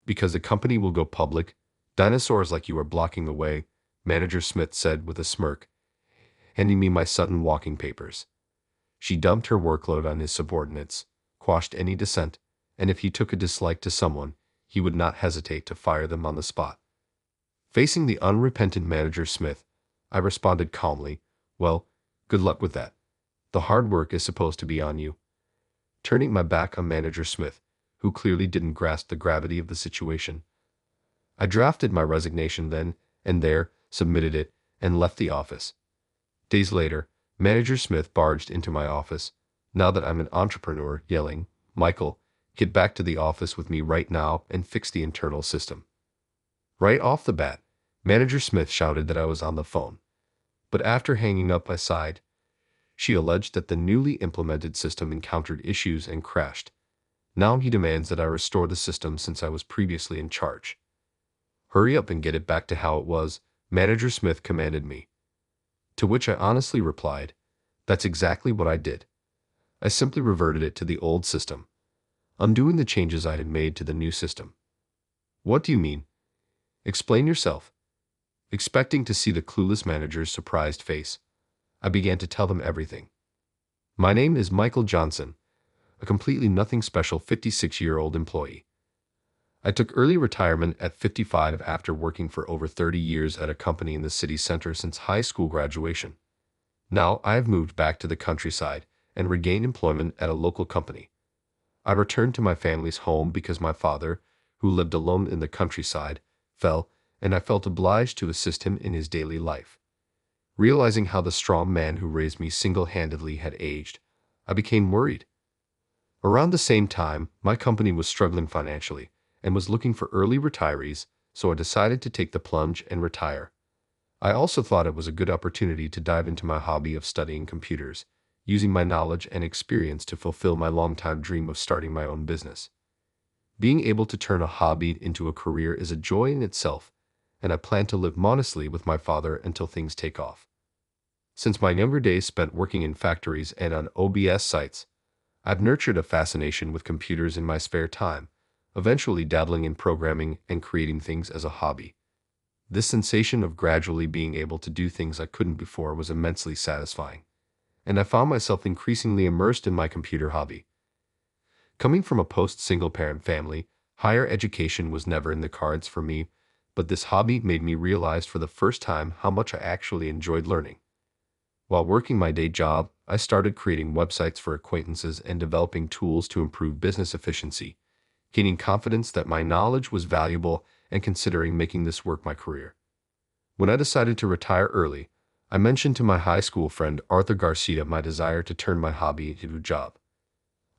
Because the company will go public. Dinosaurs like you are blocking the way, Manager Smith said with a smirk, handing me my Sutton walking papers. She dumped her workload on his subordinates, quashed any dissent, and if he took a dislike to someone, he would not hesitate to fire them on the spot. Facing the unrepentant Manager Smith, I responded calmly, "Well, good luck with that. The hard work is supposed to be on you." Turning my back on Manager Smith, who clearly didn't grasp the gravity of the situation, I drafted my resignation then and there, submitted it, and left the office. Days later, Manager Smith barged into my office, now that I'm an entrepreneur, yelling, "Michael, get back to the office with me right now and fix the internal system." Right off the bat, Manager Smith shouted that I was on the phone. But after hanging up, I sighed. She alleged that the newly implemented system encountered issues and crashed. Now he demands that I restore the system since I was previously in charge. "Hurry up and get it back to how it was," Manager Smith commanded me. To which I honestly replied, "That's exactly what I did. I simply reverted it to the old system, undoing the changes I had made to the new system." "What do you mean? Explain yourself." Expecting to see the clueless manager's surprised face, I began to tell them everything. "My name is Michael Johnson, a completely nothing special 56-year-old employee. I took early retirement at 55 after working for over 30 years at a company in the city center since high school graduation. Now I have moved back to the countryside and regained employment at a local company. I returned to my family's home because my father, who lived alone in the countryside, fell, and I felt obliged to assist him in his daily life. Realizing how the strong man who raised me single-handedly had aged, I became worried. Around the same time, my company was struggling financially and was looking for early retirees, so I decided to take the plunge and retire. I also thought it was a good opportunity to dive into my hobby of studying computers, using my knowledge and experience to fulfill my longtime dream of starting my own business. Being able to turn a hobby into a career is a joy in itself, and I plan to live modestly with my father until things take off. Since my younger days spent working in factories and on OBS sites, I've nurtured a fascination with computers in my spare time, eventually dabbling in programming and creating things as a hobby. This sensation of gradually being able to do things I couldn't before was immensely satisfying, and I found myself increasingly immersed in my computer hobby. Coming from a post-single-parent family, higher education was never in the cards for me, but this hobby made me realize for the first time how much I actually enjoyed learning. While working my day job, I started creating websites for acquaintances and developing tools to improve business efficiency, gaining confidence that my knowledge was valuable and considering making this work my career. When I decided to retire early, I mentioned to my high school friend Arthur Garcia my desire to turn my hobby into a job.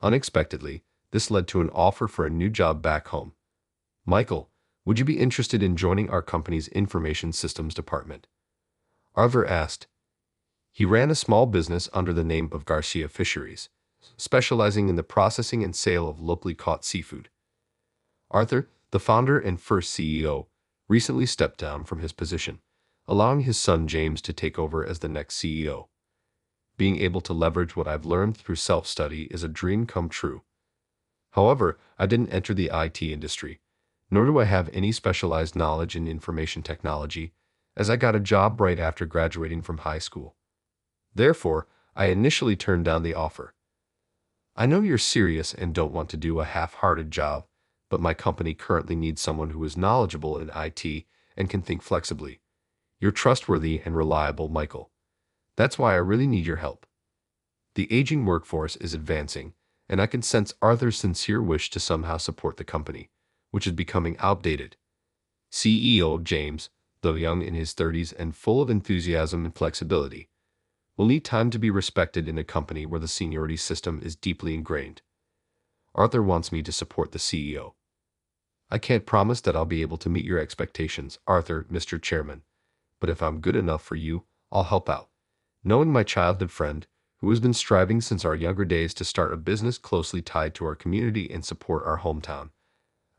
Unexpectedly, this led to an offer for a new job back home. "Michael, would you be interested in joining our company's information systems department?" Arthur asked. He ran a small business under the name of Garcia Fisheries, specializing in the processing and sale of locally caught seafood. Arthur, the founder and first CEO, recently stepped down from his position, allowing his son James to take over as the next CEO. Being able to leverage what I've learned through self-study is a dream come true. However, I didn't enter the IT industry, nor do I have any specialized knowledge in information technology, as I got a job right after graduating from high school. Therefore, I initially turned down the offer. "I know you're serious and don't want to do a half-hearted job, but my company currently needs someone who is knowledgeable in IT and can think flexibly. You're trustworthy and reliable, Michael. That's why I really need your help." The aging workforce is advancing, and I can sense Arthur's sincere wish to somehow support the company, which is becoming outdated. CEO James, though young in his 30s and full of enthusiasm and flexibility, will need time to be respected in a company where the seniority system is deeply ingrained. Arthur wants me to support the CEO. "I can't promise that I'll be able to meet your expectations, Arthur, Mr. Chairman, but if I'm good enough for you, I'll help out." Knowing my childhood friend, who has been striving since our younger days to start a business closely tied to our community and support our hometown,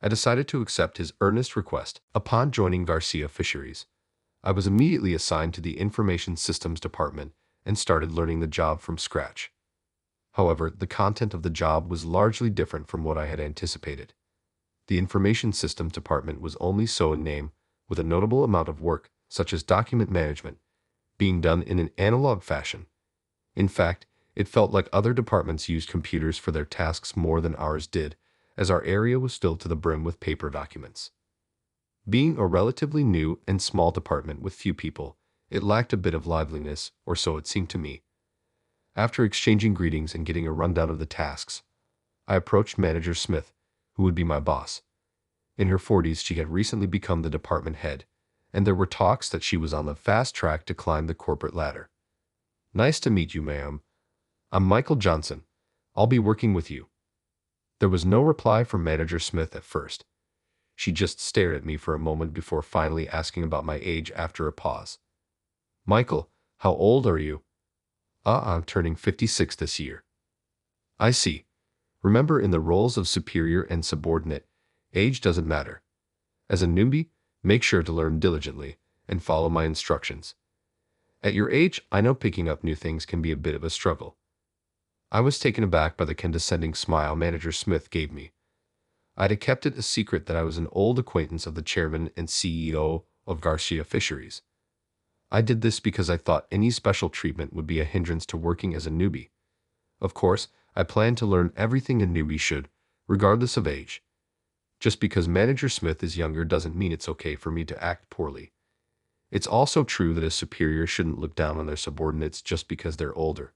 I decided to accept his earnest request. Upon joining Garcia Fisheries, I was immediately assigned to the Information Systems Department and started learning the job from scratch. However, the content of the job was largely different from what I had anticipated. The information systems department was only so in name, with a notable amount of work, such as document management, being done in an analog fashion. In fact, it felt like other departments used computers for their tasks more than ours did, as our area was filled to the brim with paper documents. Being a relatively new and small department with few people, it lacked a bit of liveliness, or so it seemed to me. After exchanging greetings and getting a rundown of the tasks, I approached Manager Smith, who would be my boss. In her 40s, she had recently become the department head, and there were talks that she was on the fast track to climb the corporate ladder. "Nice to meet you, ma'am. I'm Michael Johnson. I'll be working with you." There was no reply from Manager Smith at first. She just stared at me for a moment before finally asking about my age after a pause. "Michael, how old are you?" I'm turning 56 this year." "I see. Remember, in the roles of superior and subordinate, age doesn't matter. As a newbie, make sure to learn diligently and follow my instructions. At your age, I know picking up new things can be a bit of a struggle." I was taken aback by the condescending smile Manager Smith gave me. I'd kept it a secret that I was an old acquaintance of the chairman and CEO of Garcia Fisheries. I did this because I thought any special treatment would be a hindrance to working as a newbie. Of course, I planned to learn everything a newbie should, regardless of age. Just because Manager Smith is younger doesn't mean it's okay for me to act poorly. It's also true that a superior shouldn't look down on their subordinates just because they're older.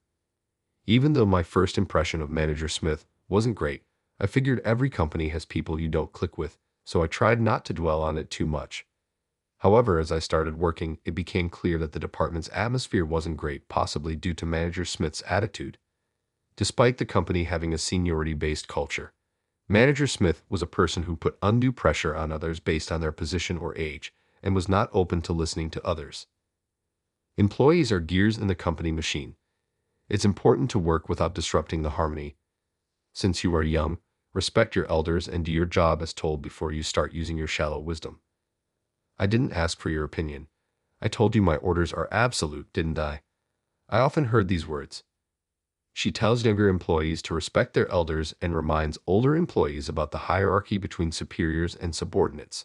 Even though my first impression of Manager Smith wasn't great, I figured every company has people you don't click with, so I tried not to dwell on it too much. However, as I started working, it became clear that the department's atmosphere wasn't great, possibly due to Manager Smith's attitude. Despite the company having a seniority-based culture, Manager Smith was a person who put undue pressure on others based on their position or age, and was not open to listening to others. Employees are gears in the company machine. It's important to work without disrupting the harmony. Since you are young, respect your elders and do your job as told before you start using your shallow wisdom. I didn't ask for your opinion. I told you my orders are absolute, didn't I? I often heard these words. She tells younger employees to respect their elders and reminds older employees about the hierarchy between superiors and subordinates.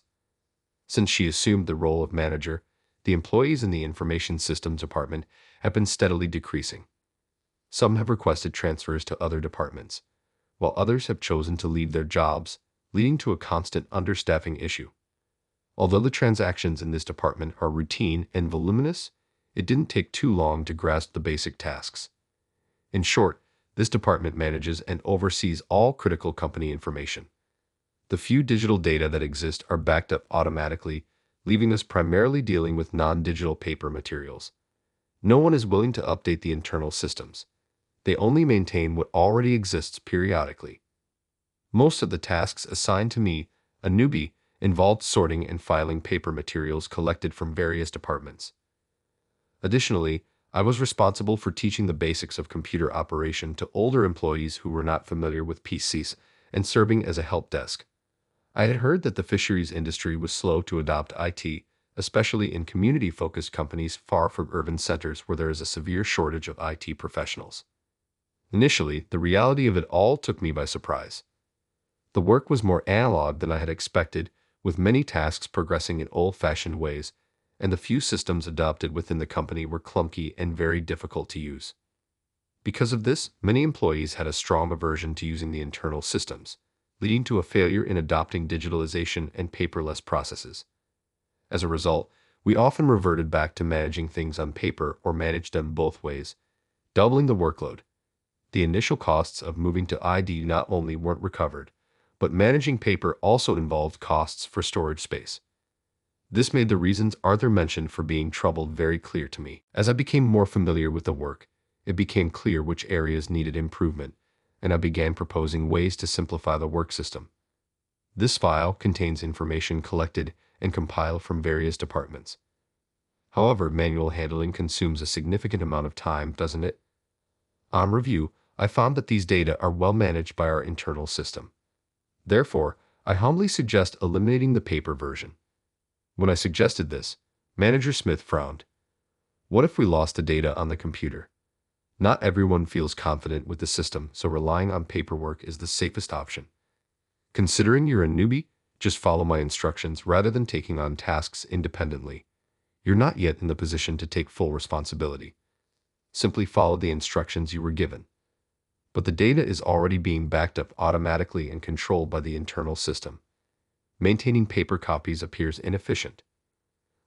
Since she assumed the role of manager, the employees in the information systems department have been steadily decreasing. Some have requested transfers to other departments, while others have chosen to leave their jobs, leading to a constant understaffing issue. Although the transactions in this department are routine and voluminous, it didn't take too long to grasp the basic tasks. In short, this department manages and oversees all critical company information. The few digital data that exist are backed up automatically, leaving us primarily dealing with non-digital paper materials. No one is willing to update the internal systems. They only maintain what already exists periodically. Most of the tasks assigned to me, a newbie, involved sorting and filing paper materials collected from various departments. Additionally, I was responsible for teaching the basics of computer operation to older employees who were not familiar with PCs and serving as a help desk. I had heard that the fisheries industry was slow to adopt IT, especially in community-focused companies far from urban centers where there is a severe shortage of IT professionals. Initially, the reality of it all took me by surprise. The work was more analog than I had expected, with many tasks progressing in old-fashioned ways, and the few systems adopted within the company were clunky and very difficult to use. Because of this, many employees had a strong aversion to using the internal systems, leading to a failure in adopting digitalization and paperless processes. As a result, we often reverted back to managing things on paper or managed them both ways, doubling the workload. The initial costs of moving to ID not only weren't recovered, but managing paper also involved costs for storage space. This made the reasons Arthur mentioned for being troubled very clear to me. As I became more familiar with the work, it became clear which areas needed improvement, and I began proposing ways to simplify the work system. This file contains information collected and compiled from various departments. However, manual handling consumes a significant amount of time, doesn't it? On review, I found that these data are well managed by our internal system. Therefore, I humbly suggest eliminating the paper version. When I suggested this, Manager Smith frowned. What if we lost the data on the computer? Not everyone feels confident with the system, so relying on paperwork is the safest option. Considering you're a newbie, Just follow my instructions rather than taking on tasks independently. You're not yet in the position to take full responsibility. Simply follow the instructions you were given. But the data is already being backed up automatically and controlled by the internal system. Maintaining paper copies appears inefficient.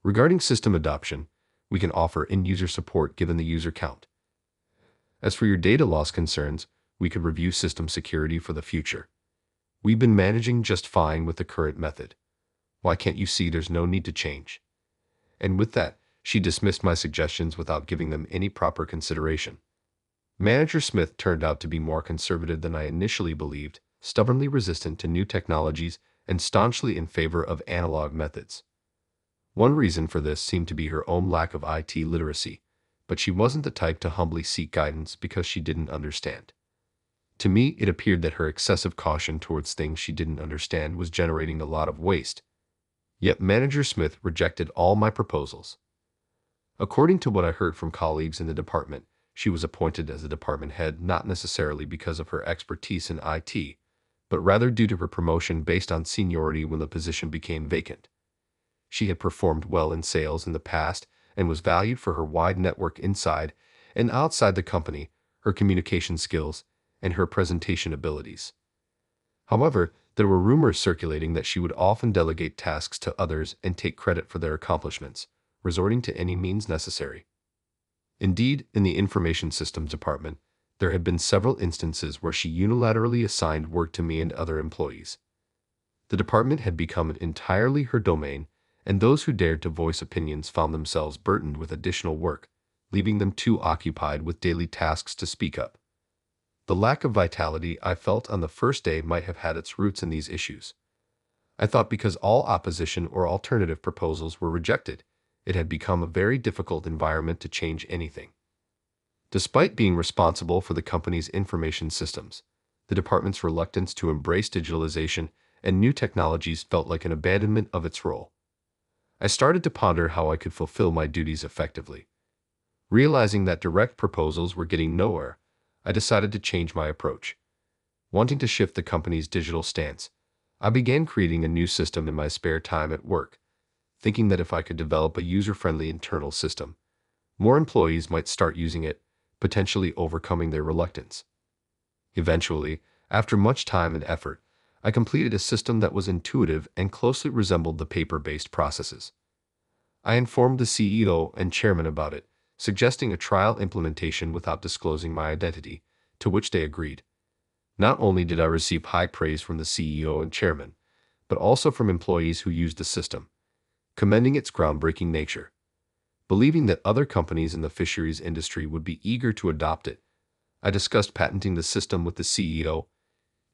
Regarding system adoption, we can offer end-user support given the user count. As for your data loss concerns, we could review system security for the future. We've been managing just fine with the current method. Why can't you see there's no need to change? And with that, she dismissed my suggestions without giving them any proper consideration. Manager Smith turned out to be more conservative than I initially believed, stubbornly resistant to new technologies and staunchly in favor of analog methods. One reason for this seemed to be her own lack of IT literacy, but she wasn't the type to humbly seek guidance because she didn't understand. To me, it appeared that her excessive caution towards things she didn't understand was generating a lot of waste. Yet Manager Smith rejected all my proposals. According to what I heard from colleagues in the department, she was appointed as a department head not necessarily because of her expertise in IT, but rather due to her promotion based on seniority when the position became vacant. She had performed well in sales in the past and was valued for her wide network inside and outside the company, her communication skills, and her presentation abilities. However, there were rumors circulating that she would often delegate tasks to others and take credit for their accomplishments, resorting to any means necessary. Indeed, in the information systems department, there had been several instances where she unilaterally assigned work to me and other employees. The department had become entirely her domain, and those who dared to voice opinions found themselves burdened with additional work, leaving them too occupied with daily tasks to speak up. The lack of vitality I felt on the first day might have had its roots in these issues. I thought because all opposition or alternative proposals were rejected, it had become a very difficult environment to change anything. Despite being responsible for the company's information systems, the department's reluctance to embrace digitalization and new technologies felt like an abandonment of its role. I started to ponder how I could fulfill my duties effectively. Realizing that direct proposals were getting nowhere, I decided to change my approach. Wanting to shift the company's digital stance, I began creating a new system in my spare time at work, thinking that if I could develop a user-friendly internal system, more employees might start using it, potentially overcoming their reluctance. Eventually, after much time and effort, I completed a system that was intuitive and closely resembled the paper-based processes. I informed the CEO and chairman about it, suggesting a trial implementation without disclosing my identity, to which they agreed. Not only did I receive high praise from the CEO and chairman, but also from employees who used the system, commending its groundbreaking nature. Believing that other companies in the fisheries industry would be eager to adopt it, I discussed patenting the system with the CEO.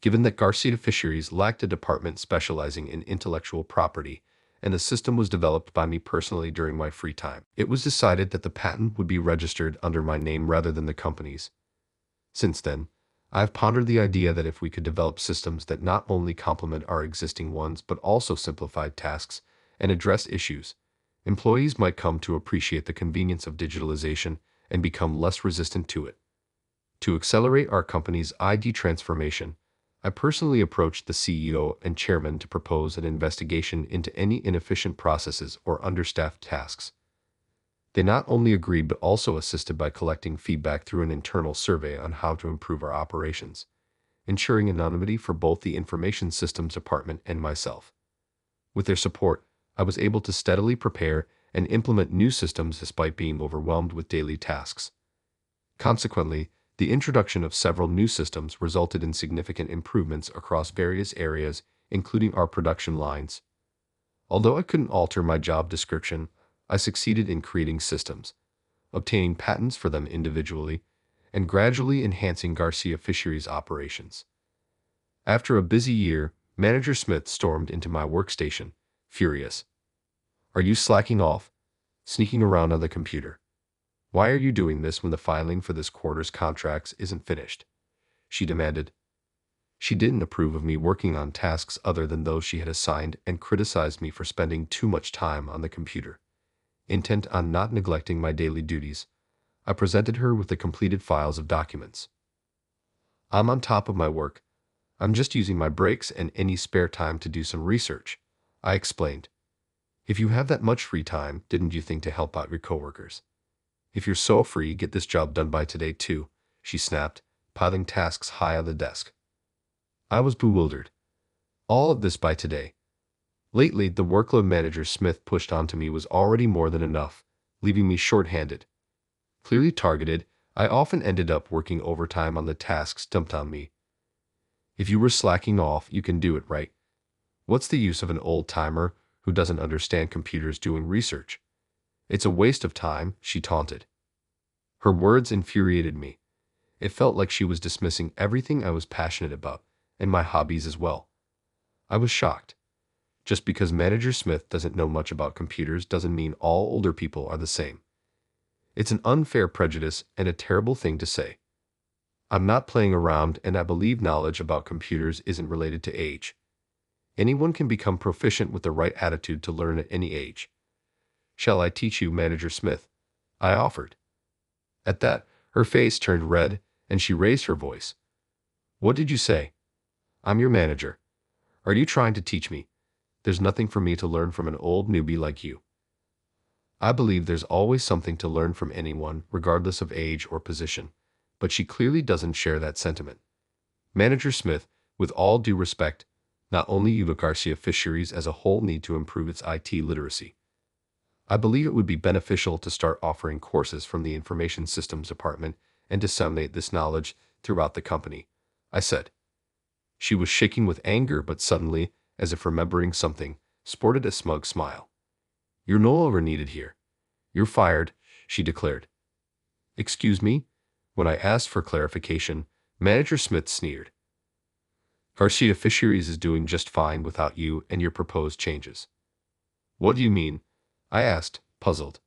Given that Garcia Fisheries lacked a department specializing in intellectual property, and the system was developed by me personally during my free time, it was decided that the patent would be registered under my name rather than the company's. Since then, I've pondered the idea that if we could develop systems that not only complement our existing ones but also simplify tasks and address issues, employees might come to appreciate the convenience of digitalization and become less resistant to it. To accelerate our company's ID transformation, I personally approached the CEO and chairman to propose an investigation into any inefficient processes or understaffed tasks. They not only agreed but also assisted by collecting feedback through an internal survey on how to improve our operations, ensuring anonymity for both the information systems department and myself. With their support, I was able to steadily prepare and implement new systems despite being overwhelmed with daily tasks. Consequently, the introduction of several new systems resulted in significant improvements across various areas, including our production lines. Although I couldn't alter my job description, I succeeded in creating systems, obtaining patents for them individually, and gradually enhancing Garcia Fisheries operations. After a busy year, Manager Smith stormed into my workstation, furious. "Are you slacking off? Sneaking around on the computer? Why are you doing this when the filing for this quarter's contracts isn't finished?" she demanded. She didn't approve of me working on tasks other than those she had assigned and criticized me for spending too much time on the computer. Intent on not neglecting my daily duties, I presented her with the completed files of documents. "I'm on top of my work. I'm just using my breaks and any spare time to do some research, I explained. If you have that much free time, didn't you think to help out your coworkers? If you're so free, get this job done by today too, she snapped, piling tasks high on the desk. I was bewildered. All of this by today. Lately, the workload Manager Smith pushed onto me was already more than enough, leaving me short-handed. Clearly targeted, I often ended up working overtime on the tasks dumped on me. If you were slacking off, you can do it, right? What's the use of an old-timer who doesn't understand computers doing research? It's a waste of time, she taunted. Her words infuriated me. It felt like she was dismissing everything I was passionate about, and my hobbies as well. I was shocked. Just because Manager Smith doesn't know much about computers doesn't mean all older people are the same. It's an unfair prejudice and a terrible thing to say. I'm not playing around, and I believe knowledge about computers isn't related to age. Anyone can become proficient with the right attitude to learn at any age. Shall I teach you, Manager Smith? I offered. At that, her face turned red, and she raised her voice. What did you say? I'm your manager. Are you trying to teach me? There's nothing for me to learn from an old newbie like you. I believe there's always something to learn from anyone, regardless of age or position, but she clearly doesn't share that sentiment. Manager Smith, with all due respect, not only you but Garcia Fisheries as a whole need to improve its IT literacy. I believe it would be beneficial to start offering courses from the Information Systems Department and disseminate this knowledge throughout the company, I said. She was shaking with anger, but suddenly, as if remembering something, sported a smug smile. You're no longer needed here. You're fired, she declared. Excuse me? When I asked for clarification, Manager Smith sneered. Garcia Fisheries is doing just fine without you and your proposed changes. What do you mean? I asked, puzzled.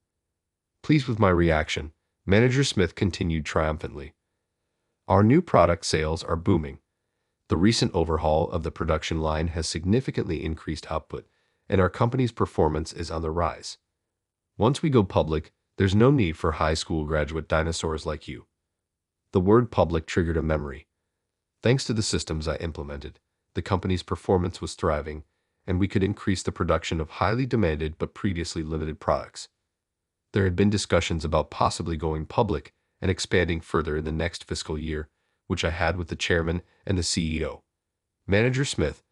Pleased with my reaction, Manager Smith continued triumphantly. Our new product sales are booming. The recent overhaul of the production line has significantly increased output, and our company's performance is on the rise. Once we go public, there's no need for high school graduate dinosaurs like you. The word public triggered a memory. Thanks to the systems I implemented, the company's performance was thriving, and we could increase the production of highly demanded but previously limited products. There had been discussions about possibly going public and expanding further in the next fiscal year, which I had with the chairman and the CEO. Manager Smith,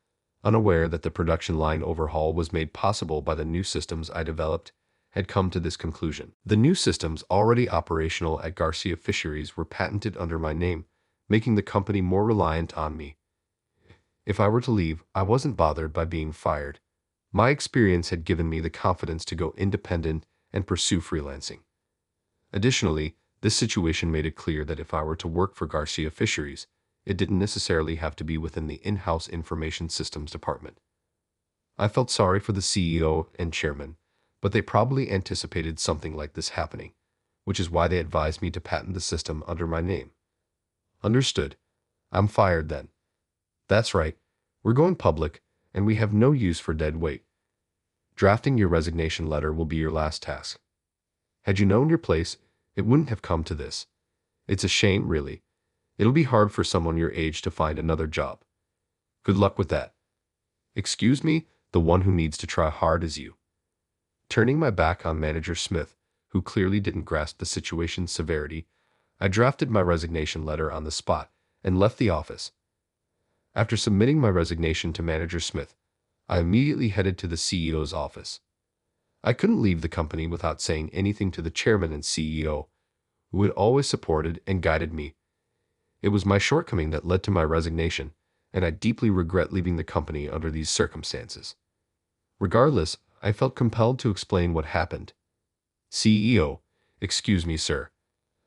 unaware that the production line overhaul was made possible by the new systems I developed, had come to this conclusion. The new systems already operational at Garcia Fisheries were patented under my name, making the company more reliant on me. If I were to leave, I wasn't bothered by being fired. My experience had given me the confidence to go independent and pursue freelancing. Additionally, this situation made it clear that if I were to work for Garcia Fisheries, it didn't necessarily have to be within the in-house information systems department. I felt sorry for the CEO and chairman, but they probably anticipated something like this happening, which is why they advised me to patent the system under my name. Understood. I'm fired then. That's right. We're going public, and we have no use for dead weight. Drafting your resignation letter will be your last task. Had you known your place, it wouldn't have come to this. It's a shame, really. It'll be hard for someone your age to find another job. Good luck with that. Excuse me, the one who needs to try hard is you. Turning my back on Manager Smith, who clearly didn't grasp the situation's severity, I drafted my resignation letter on the spot and left the office. After submitting my resignation to Manager Smith, I immediately headed to the CEO's office. I couldn't leave the company without saying anything to the chairman and CEO, who had always supported and guided me. It was my shortcoming that led to my resignation, and I deeply regret leaving the company under these circumstances. Regardless, I felt compelled to explain what happened. CEO, excuse me, sir.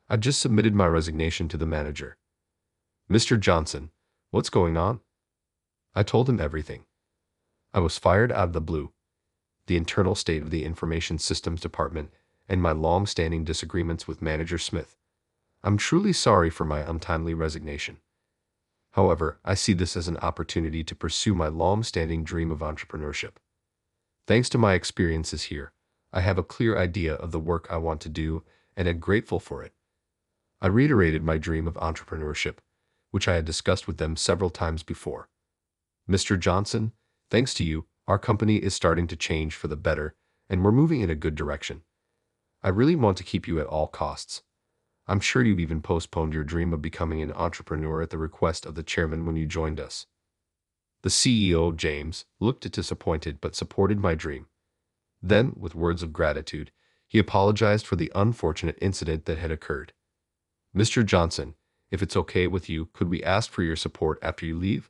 I just submitted my resignation to the manager. Mr. Johnson, what's going on? I told him everything. I was fired out of the blue. The internal state of the Information Systems Department, and my long-standing disagreements with Manager Smith. I'm truly sorry for my untimely resignation. However, I see this as an opportunity to pursue my long-standing dream of entrepreneurship. Thanks to my experiences here, I have a clear idea of the work I want to do and am grateful for it. I reiterated my dream of entrepreneurship, which I had discussed with them several times before. Mr. Johnson, thanks to you, our company is starting to change for the better, and we're moving in a good direction. I really want to keep you at all costs. I'm sure you've even postponed your dream of becoming an entrepreneur at the request of the chairman when you joined us. The CEO, James, looked disappointed but supported my dream. Then, with words of gratitude, he apologized for the unfortunate incident that had occurred. Mr. Johnson, if it's okay with you, could we ask for your support after you leave?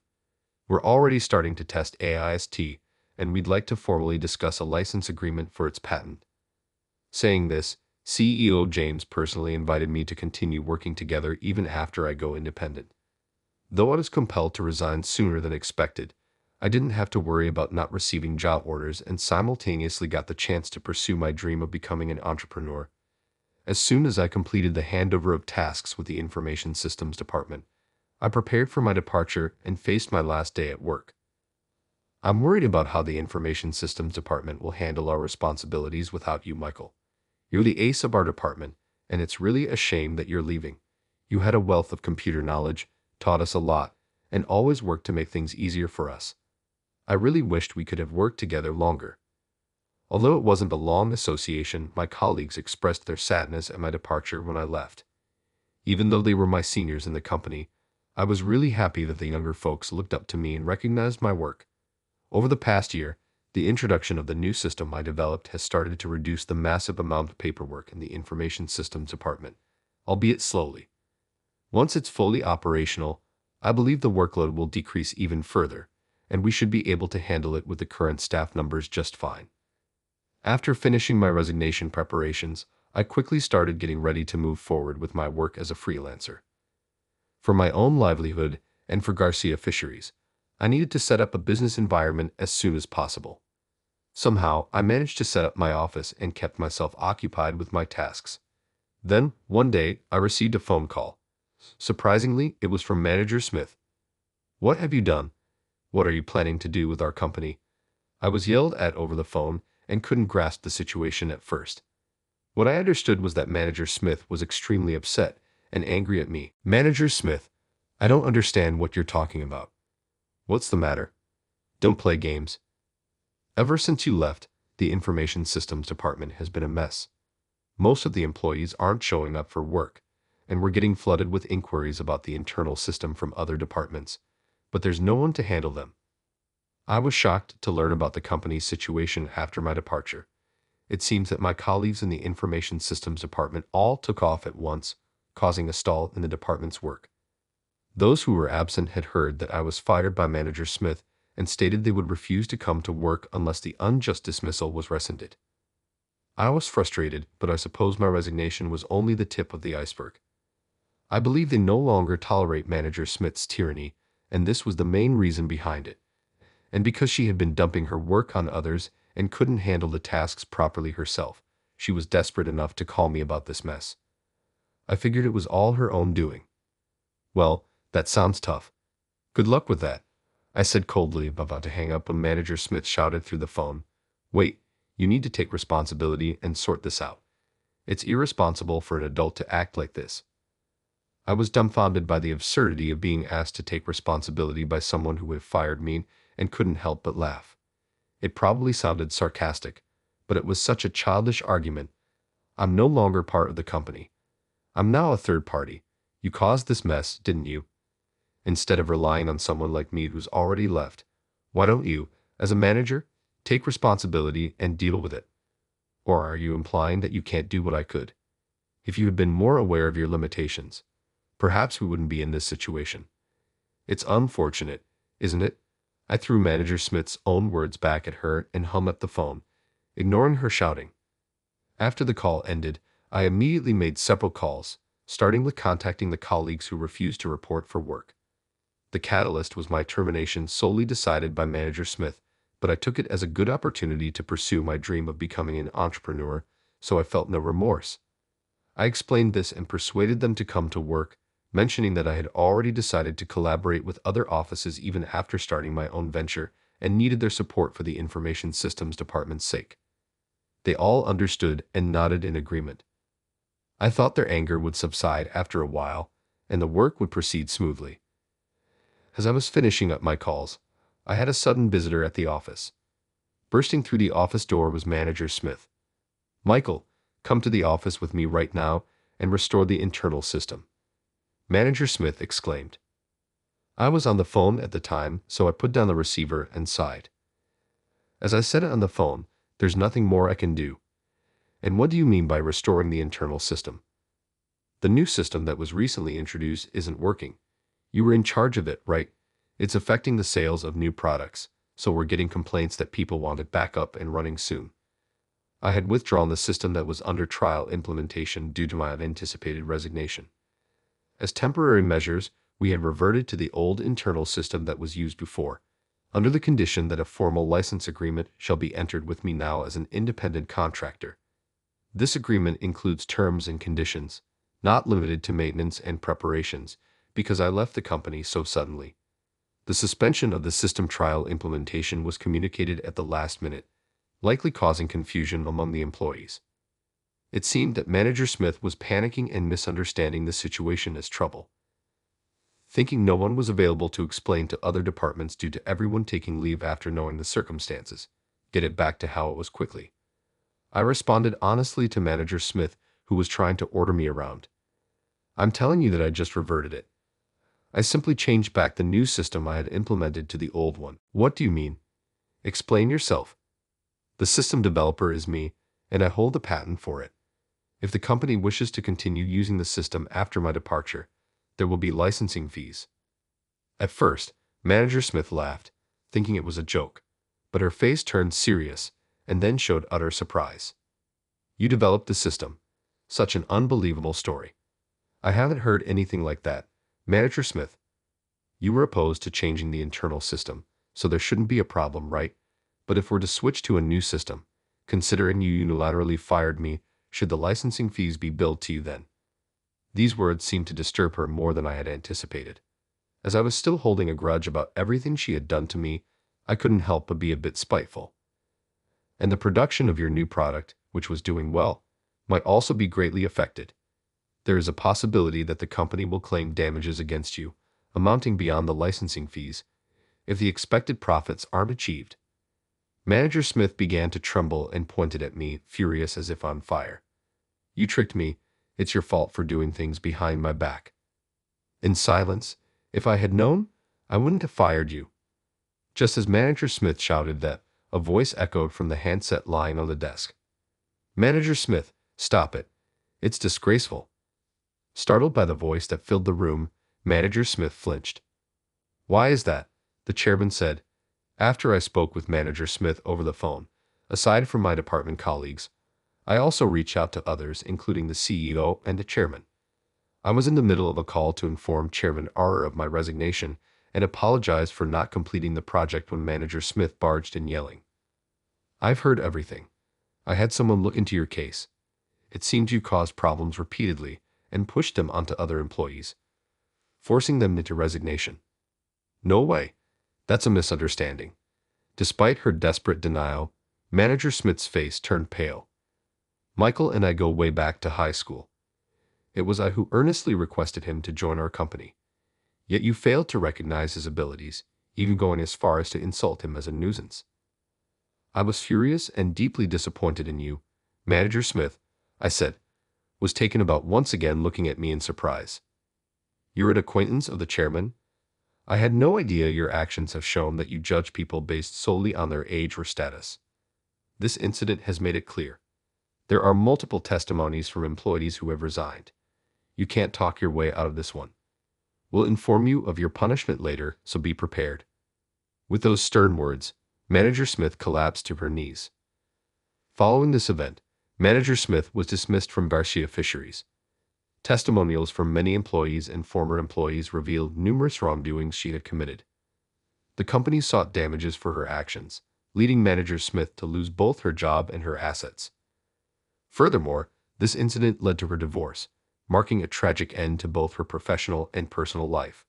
We're already starting to test AIST, and we'd like to formally discuss a license agreement for its patent. Saying this, CEO James personally invited me to continue working together even after I go independent. Though I was compelled to resign sooner than expected, I didn't have to worry about not receiving job orders and simultaneously got the chance to pursue my dream of becoming an entrepreneur. As soon as I completed the handover of tasks with the Information Systems Department, I prepared for my departure and faced my last day at work. I'm worried about how the Information Systems Department will handle our responsibilities without you, Michael. You're the ace of our department, and it's really a shame that you're leaving. You had a wealth of computer knowledge, taught us a lot, and always worked to make things easier for us. I really wished we could have worked together longer. Although it wasn't a long association, my colleagues expressed their sadness at my departure when I left. Even though they were my seniors in the company, I was really happy that the younger folks looked up to me and recognized my work. Over the past year, the introduction of the new system I developed has started to reduce the massive amount of paperwork in the Information Systems Department, albeit slowly. Once it's fully operational, I believe the workload will decrease even further, and we should be able to handle it with the current staff numbers just fine. After finishing my resignation preparations, I quickly started getting ready to move forward with my work as a freelancer. For my own livelihood and for Garcia Fisheries, I needed to set up a business environment as soon as possible. Somehow, I managed to set up my office and kept myself occupied with my tasks. Then, one day, I received a phone call. Surprisingly, it was from Manager Smith. "What have you done? What are you planning to do with our company?" I was yelled at over the phone and couldn't grasp the situation at first. What I understood was that Manager Smith was extremely upset and angry at me. "Manager Smith, I don't understand what you're talking about. What's the matter? Don't play games. Ever since you left, the Information Systems Department has been a mess. Most of the employees aren't showing up for work, and we're getting flooded with inquiries about the internal system from other departments, but there's no one to handle them." I was shocked to learn about the company's situation after my departure. It seems that my colleagues in the Information Systems Department all took off at once, causing a stall in the department's work. Those who were absent had heard that I was fired by Manager Smith and stated they would refuse to come to work unless the unjust dismissal was rescinded. I was frustrated, but I suppose my resignation was only the tip of the iceberg. I believe they no longer tolerate Manager Smith's tyranny, and this was the main reason behind it. And because she had been dumping her work on others and couldn't handle the tasks properly herself, she was desperate enough to call me about this mess. I figured it was all her own doing. "Well, that sounds tough. Good luck with that," I said coldly, about to hang up when Manager Smith shouted through the phone. "Wait, you need to take responsibility and sort this out. It's irresponsible for an adult to act like this." I was dumbfounded by the absurdity of being asked to take responsibility by someone who had fired me and couldn't help but laugh. It probably sounded sarcastic, but it was such a childish argument. I'm no longer part of the company. I'm now a third party. You caused this mess, didn't you? Instead of relying on someone like me who's already left, why don't you, as a manager, take responsibility and deal with it? Or are you implying that you can't do what I could? If you had been more aware of your limitations, perhaps we wouldn't be in this situation. It's unfortunate, isn't it? I threw Manager Smith's own words back at her and hung up the phone, ignoring her shouting. After the call ended, I immediately made several calls, starting with contacting the colleagues who refused to report for work. The catalyst was my termination, solely decided by Manager Smith, but I took it as a good opportunity to pursue my dream of becoming an entrepreneur, so I felt no remorse. I explained this and persuaded them to come to work, mentioning that I had already decided to collaborate with other offices even after starting my own venture and needed their support for the Information Systems Department's sake. They all understood and nodded in agreement. I thought their anger would subside after a while, and the work would proceed smoothly. As I was finishing up my calls, I had a sudden visitor at the office. Bursting through the office door was Manager Smith. "Michael, come to the office with me right now and restore the internal system," Manager Smith exclaimed. I was on the phone at the time, so I put down the receiver and sighed. As I said it on the phone, "There's nothing more I can do." "And what do you mean by restoring the internal system?" "The new system that was recently introduced isn't working. You were in charge of it, right? It's affecting the sales of new products, so we're getting complaints that people want it back up and running soon." I had withdrawn the system that was under trial implementation due to my unanticipated resignation. As temporary measures, we had reverted to the old internal system that was used before, under the condition that a formal license agreement shall be entered with me now as an independent contractor. This agreement includes terms and conditions, not limited to maintenance and preparations, because I left the company so suddenly. The suspension of the system trial implementation was communicated at the last minute, likely causing confusion among the employees. It seemed that Manager Smith was panicking and misunderstanding the situation as trouble. Thinking no one was available to explain to other departments due to everyone taking leave after knowing the circumstances, get it back to how it was quickly. I responded honestly to Manager Smith, who was trying to order me around. "I'm telling you that I just reverted it. I simply changed back the new system I had implemented to the old one." "What do you mean? Explain yourself." "The system developer is me, and I hold the patent for it. If the company wishes to continue using the system after my departure, there will be licensing fees." At first, Manager Smith laughed, thinking it was a joke, but her face turned serious and then showed utter surprise. "You developed the system. Such an unbelievable story. I haven't heard anything like that, Manager Smith. You were opposed to changing the internal system, so there shouldn't be a problem, right? But if we're to switch to a new system, considering you unilaterally fired me, should the licensing fees be billed to you then?" These words seemed to disturb her more than I had anticipated. As I was still holding a grudge about everything she had done to me, I couldn't help but be a bit spiteful. "And the production of your new product, which was doing well, might also be greatly affected. There is a possibility that the company will claim damages against you, amounting beyond the licensing fees, if the expected profits aren't achieved." Manager Smith began to tremble and pointed at me, furious as if on fire. "You tricked me. It's your fault for doing things behind my back." In silence, if I had known, I wouldn't have fired you. Just as Manager Smith shouted that, a voice echoed from the handset lying on the desk. "Manager Smith, stop it. It's disgraceful." Startled by the voice that filled the room, Manager Smith flinched. "Why is that?" the chairman said. After I spoke with Manager Smith over the phone, aside from my department colleagues, I also reached out to others, including the CEO and the chairman. I was in the middle of a call to inform Chairman R of my resignation and apologize for not completing the project when Manager Smith barged in yelling, "I've heard everything. I had someone look into your case. It seems you caused problems repeatedly and pushed them onto other employees, forcing them into resignation." "No way. That's a misunderstanding." Despite her desperate denial, Manager Smith's face turned pale. "Michael and I go way back to high school. It was I who earnestly requested him to join our company. Yet you failed to recognize his abilities, even going as far as to insult him as a nuisance." "I was furious and deeply disappointed in you, Manager Smith," I said, was taken aback once again looking at me in surprise. "You're an acquaintance of the chairman? I had no idea your actions have shown that you judge people based solely on their age or status. This incident has made it clear. There are multiple testimonies from employees who have resigned. You can't talk your way out of this one. We'll inform you of your punishment later, so be prepared." With those stern words, Manager Smith collapsed to her knees. Following this event, Manager Smith was dismissed from Garcia Fisheries. Testimonials from many employees and former employees revealed numerous wrongdoings she had committed. The company sought damages for her actions, leading Manager Smith to lose both her job and her assets. Furthermore, this incident led to her divorce, marking a tragic end to both her professional and personal life.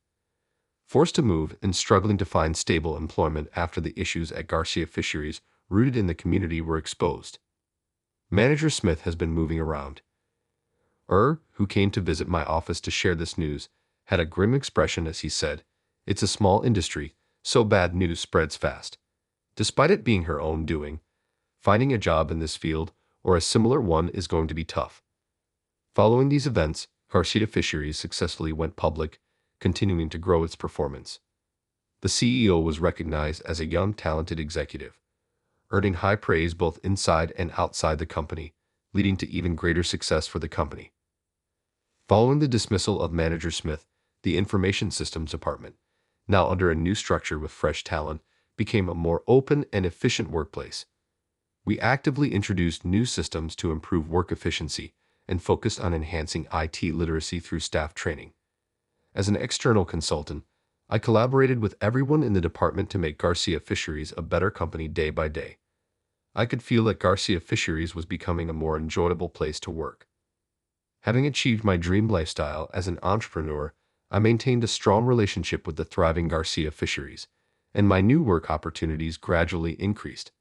Forced to move and struggling to find stable employment after the issues at Garcia Fisheries rooted in the community were exposed, Manager Smith has been moving around. Who came to visit my office to share this news, had a grim expression as he said, It's a small industry, so bad news spreads fast. Despite it being her own doing, finding a job in this field or a similar one is going to be tough. Following these events, Garcia Fisheries successfully went public, continuing to grow its performance. The CEO was recognized as a young, talented executive, earning high praise both inside and outside the company, leading to even greater success for the company. Following the dismissal of Manager Smith, the Information Systems Department, now under a new structure with fresh talent, became a more open and efficient workplace. We actively introduced new systems to improve work efficiency and focused on enhancing IT literacy through staff training. As an external consultant, I collaborated with everyone in the department to make Garcia Fisheries a better company day by day. I could feel that Garcia Fisheries was becoming a more enjoyable place to work. Having achieved my dream lifestyle as an entrepreneur, I maintained a strong relationship with the thriving Garcia Fisheries, and my new work opportunities gradually increased.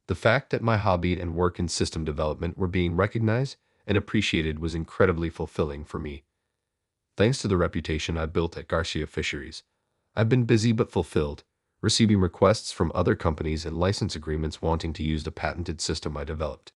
The fact that my hobby and work in system development were being recognized and appreciated was incredibly fulfilling for me. Thanks to the reputation I built at Garcia Fisheries, I've been busy but fulfilled, receiving requests from other companies and license agreements wanting to use the patented system I developed.